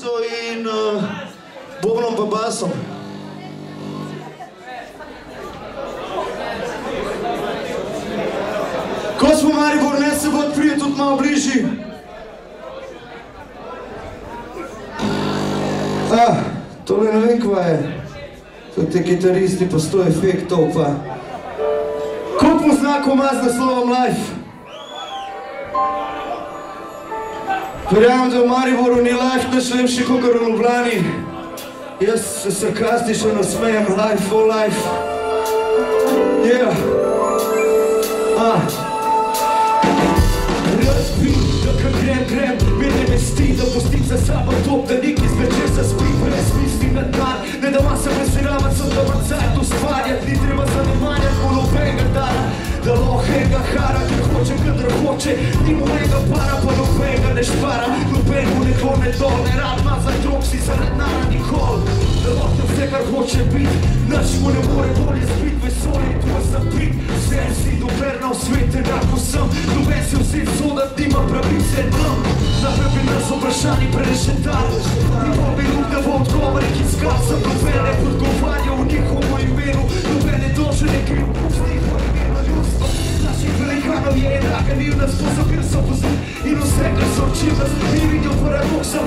gitaristom in bobnom pa basom. Ko smo Maribor, ne se bo odprije tudi malo bližji. Tole ne vem, kva je. To te kitaristi pa 100 efektov pa. Koliko mu znakov ima z naslovom Life? Verjamem, da v Mariboru ni Life nič lepši kakor v Ljubljani. Jaz se sarkastično nasmejem, Life for life. Yeah. Razbim, da kad grem, mene vesti, da pustim za sabo top, da nik izvečer se spim, brez mislim na dan, ne da masa presiravat, so da vam cajt ustvarjat, ni treba zanemanjat po nobenega dana, da lohega hara, ker hočem, kadar hoče, ni mojega para, pa nobenega ne špara, noben mu ne klone dol, ne rad ma za drog si zarad nara nikol, da lahko vse, kar hoče bit, nač mu ne more bolje spit, vesolje, tu sem bit, vsem si doberna v svet, enako sem, noben se vzet sodat, nima pravice nam, naprej bi nas vprašani prerešetali, ni pa bi luk, da bo odgovore, ki skal sem, noben ne podgovarja v njihovo imenu, noben ne dože nekaj z njihovo imenu ljudstvo, naših velikanov je enaka, ni v nas sposob, ker so pozit, in vse, kar so učil nas, ni videl paradoksa,